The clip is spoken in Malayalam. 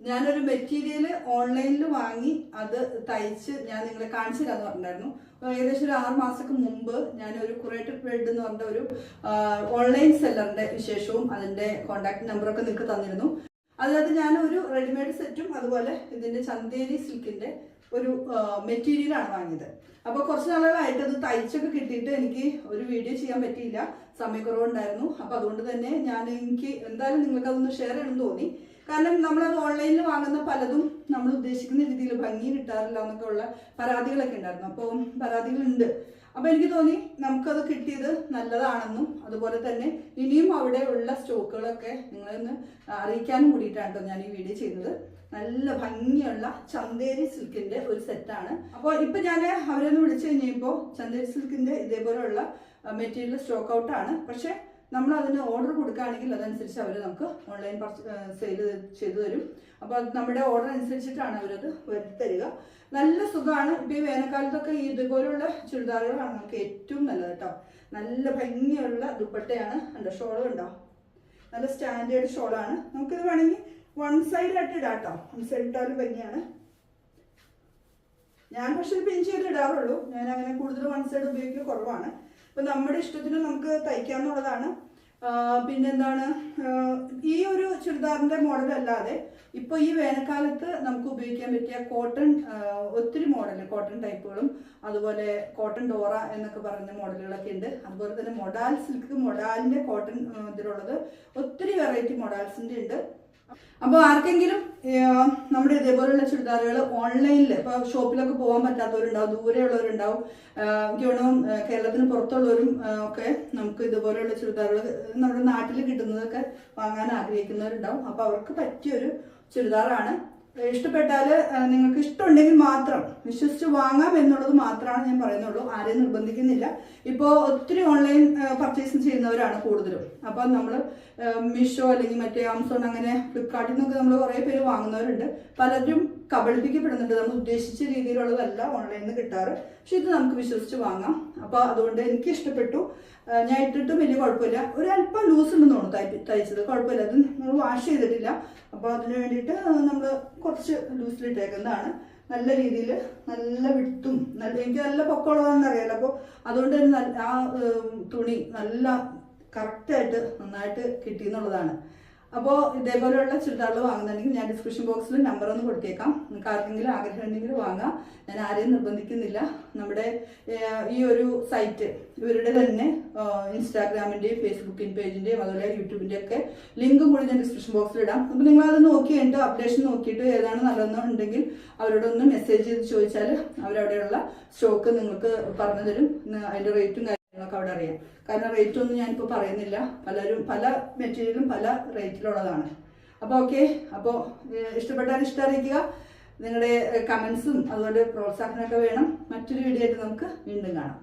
ഞാനൊരു മെറ്റീരിയൽ ഓൺലൈനിൽ വാങ്ങി അത് തയ്ച്ച് ഞാൻ നിങ്ങളെ കാണിച്ചു തരാമെന്ന് പറഞ്ഞിട്ടുണ്ടായിരുന്നു. ഏകദേശം ഒരു 6 മാസങ്ങൾക്ക് മുമ്പ് ഞാനൊരു കുറേറ്റഡ് ബ്രെഡ് എന്ന് പറഞ്ഞ ഒരു ഓൺലൈൻ സെല്ലറിന്റെ വിശേഷവും അതിന്റെ കോൺടാക്ട് നമ്പറൊക്കെ നിങ്ങൾക്ക് തന്നിരുന്നു. അതായത് ഞാനൊരു റെഡിമെയ്ഡ് സെറ്റും അതുപോലെ ഇതിന്റെ ചന്തേരി സിൽക്കിന്റെ ഒരു മെറ്റീരിയലാണ് വാങ്ങിയത്. അപ്പോൾ കുറച്ച് നാളുകളായിട്ട് അത് തയ്ച്ചൊക്കെ കിട്ടിയിട്ട് എനിക്ക് ഒരു വീഡിയോ ചെയ്യാൻ പറ്റിയില്ല, സമയക്കുറവുണ്ടായിരുന്നു. അപ്പോൾ അതുകൊണ്ട് തന്നെ എനിക്ക് എന്തായാലും നിങ്ങൾക്ക് അതൊന്ന് ഷെയർ ചെയ്യണമെന്ന് തോന്നി. കാരണം നമ്മളത് ഓൺലൈനിൽ വാങ്ങുന്ന പലതും നമ്മൾ ഉദ്ദേശിക്കുന്ന രീതിയിൽ ഭംഗി കിട്ടാറില്ല എന്നൊക്കെ ഉള്ള പരാതികളൊക്കെ ഉണ്ടായിരുന്നു. അപ്പോൾ പരാതികളുണ്ട്. അപ്പോൾ എനിക്ക് തോന്നി നമുക്കത് കിട്ടിയത് നല്ലതാണെന്നും അതുപോലെ തന്നെ ഇനിയും അവിടെ ഉള്ള സ്റ്റോക്കുകളൊക്കെ നിങ്ങളൊന്ന് അറിയിക്കാനും കൂടിയിട്ടാണ് കേട്ടോ ഞാൻ ഈ വീഡിയോ ചെയ്യുന്നത്. നല്ല ഭംഗിയുള്ള ചന്തേരി സിൽക്കിന്റെ ഒരു സെറ്റാണ്. അപ്പോൾ ഇപ്പൊ ഞാൻ അവരൊന്ന് വിളിച്ചു കഴിഞ്ഞപ്പോൾ ചന്തേരി സിൽക്കിന്റെ ഇതേപോലെയുള്ള മെറ്റീരിയൽ സ്റ്റോക്ക് ഔട്ട് ആണ്. പക്ഷെ നമ്മൾ അതിന് ഓർഡർ കൊടുക്കുകയാണെങ്കിൽ അതനുസരിച്ച് അവർ നമുക്ക് ഓൺലൈൻ സെയിൽ ചെയ്തു തരും. അപ്പോൾ അത് നമ്മുടെ ഓർഡർ അനുസരിച്ചിട്ടാണ് അവരത് വരുത്തി തരിക. നല്ല സുഖമാണ്. ഇപ്പൊ ഈ വേനൽക്കാലത്തൊക്കെ ഇതുപോലുള്ള ചുരിദാറുകളാണ് നമുക്ക് ഏറ്റവും നല്ലത് കേട്ടോ. നല്ല ഭംഗിയുള്ള ദുപ്പട്ടയാണ്. കണ്ടോ, ഷോളും ഉണ്ടോ, നല്ല സ്റ്റാൻഡേർഡ് ഷോളാണ്. നമുക്കിത് വേണമെങ്കിൽ വൺ സൈഡ് ആയിട്ട് ഇടാം കേട്ടോ. വൺ സൈഡ് ഇട്ടാലും ഭംഗിയാണ്. ഞാൻ പക്ഷെ പിൻ ചെയ്ത് ഇടാറുള്ളൂ. ഞാൻ അങ്ങനെ കൂടുതൽ വൺ സൈഡ് ഉപയോഗിക്കൽ കുറവാണ്. അപ്പൊ നമ്മുടെ ഇഷ്ടത്തിന് നമുക്ക് തയ്ക്കാന്നുള്ളതാണ്. പിന്നെന്താണ്, ഈ ഒരു ചുരിദാറിന്റെ മോഡൽ അല്ലാതെ ഇപ്പൊ ഈ വേനൽക്കാലത്ത് നമുക്ക് ഉപയോഗിക്കാൻ പറ്റിയ കോട്ടൺ ഒത്തിരി മോഡല്, കോട്ടൺ ടൈപ്പുകളും അതുപോലെ കോട്ടൺ ഡോറ എന്നൊക്കെ പറയുന്ന മോഡലുകളൊക്കെ ഉണ്ട്. അതുപോലെ തന്നെ മൊഡാൽ സിൽക്ക്, മൊഡാലിന്റെ കോട്ടൺ ഇതിലുള്ളത് ഒത്തിരി വെറൈറ്റി മൊഡാൽസിന്റെ ഉണ്ട്. അപ്പോൾ ആർക്കെങ്കിലും നമ്മുടെ ഇതേപോലുള്ള ചുരിദാറുകൾ ഓൺലൈനിൽ ഇപ്പോൾ ഷോപ്പിലൊക്കെ പോകാൻ പറ്റാത്തവരുണ്ടാവും, ദൂരെയുള്ളവരുണ്ടാവും, മിക്കവണ്ണം കേരളത്തിന് പുറത്തുള്ളവരും ഒക്കെ നമുക്ക് ഇതുപോലെയുള്ള ചുരിദാറുകൾ നമ്മുടെ നാട്ടിൽ കിട്ടുന്നതൊക്കെ വാങ്ങാൻ ആഗ്രഹിക്കുന്നവരുണ്ടാവും. അപ്പോൾ അവർക്ക് പറ്റിയൊരു ചുരിദാറാണ്. ഇഷ്ടപ്പെട്ടാൽ നിങ്ങൾക്ക് ഇഷ്ടമുണ്ടെങ്കിൽ മാത്രം വിശ്വസിച്ച് വാങ്ങാം എന്നുള്ളത് മാത്രമാണ് ഞാൻ പറയുന്നുള്ളൂ. ആരെയും നിർബന്ധിക്കുന്നില്ല. ഇപ്പോൾ ഒത്തിരി ഓൺലൈൻ പർച്ചേസ് ചെയ്യുന്നവരാണ് കൂടുതലും. അപ്പം നമ്മൾ മീഷോ അല്ലെങ്കിൽ മറ്റേ ആമസോൺ അങ്ങനെ ഫ്ലിപ്കാർട്ടിൽ നിന്നൊക്കെ നമ്മൾ കുറേ പേര് വാങ്ങുന്നവരുണ്ട്. പലരും കബളിപ്പിക്കപ്പെടുന്നുണ്ട്. നമ്മൾ ഉദ്ദേശിച്ച രീതിയിലുള്ളതല്ല ഓൺലൈനിൽ നിന്ന് കിട്ടാറ്. പക്ഷെ ഇത് നമുക്ക് വിശ്വസിച്ച് വാങ്ങാം. അപ്പോൾ അതുകൊണ്ട് എനിക്ക് ഇഷ്ടപ്പെട്ടു. ഞാൻ ഇട്ടിട്ടും വലിയ കുഴപ്പമില്ല. ഒരല്പം ലൂസ് ഉണ്ടെന്ന് തോന്നുന്നു തയ്ച്ചത്, കുഴപ്പമില്ല. അത് നമ്മൾ വാഷ് ചെയ്തിട്ടില്ല. അപ്പോൾ അതിന് വേണ്ടിയിട്ട് നമ്മൾ കുറച്ച് ലൂസിലിട്ടേക്കുന്നതാണ്. നല്ല രീതിയിൽ നല്ല വിട്ടും എനിക്ക് നല്ല പൊക്കമുള്ളതാണെന്ന് അറിയാലോ. അപ്പോൾ അതുകൊണ്ട് തന്നെ ആ തുണി നല്ല കറക്റ്റായിട്ട് നന്നായിട്ട് കിട്ടിയെന്നുള്ളതാണ്. അപ്പോൾ ഇതേപോലെയുള്ള ചുരിദാറുകൾ വാങ്ങുന്നുണ്ടെങ്കിൽ ഞാൻ ഡിസ്ക്രിപ്ഷൻ ബോക്സിൽ നമ്പർ ഒന്ന് കൊടുത്തേക്കാം. നിങ്ങൾക്ക് ആർക്കെങ്കിലും ആഗ്രഹം ഉണ്ടെങ്കിൽ വാങ്ങാം. ഞാൻ ആരെയും നിർബന്ധിക്കുന്നില്ല. നമ്മുടെ ഈ ഒരു സൈറ്റ് ഇവരുടെ തന്നെ ഇൻസ്റ്റാഗ്രാമിൻ്റെയും ഫേസ്ബുക്കിൻ പേജിൻ്റെയും അതുപോലെ യൂട്യൂബിൻ്റെ ഒക്കെ ലിങ്കും കൂടി ഞാൻ ഡിസ്ക്രിപ്ഷൻ ബോക്സിൽ ഇടാം. അപ്പോൾ നിങ്ങളത് നോക്കിയിട്ട് അപ്ഡേഷൻ നോക്കിയിട്ട് ഏതാണ് നല്ലതെന്നുണ്ടെങ്കിൽ അവരോടൊന്ന് മെസ്സേജ് ചെയ്ത് ചോദിച്ചാൽ അവരവിടെയുള്ള സ്റ്റോക്ക് നിങ്ങൾക്ക് പറഞ്ഞു തരും. അതിൻ്റെ റേറ്റും കാര്യങ്ങളൊക്കെ അവിടെ അറിയാം. കാരണം റേറ്റ് ഒന്നും ഞാനിപ്പോൾ പറയുന്നില്ല. പല മെറ്റീരിയലും പല റേറ്റിലുള്ളതാണ്. അപ്പോൾ ഓക്കെ, അപ്പോൾ ഇഷ്ടപ്പെട്ടാൽ ഇഷ്ടം അറിയിക്കുക. നിങ്ങളുടെ കമൻസും അതുപോലെ പ്രോത്സാഹനമൊക്കെ വേണം. മറ്റൊരു വീഡിയോ ആയിട്ട് നമുക്ക് വീണ്ടും കാണാം.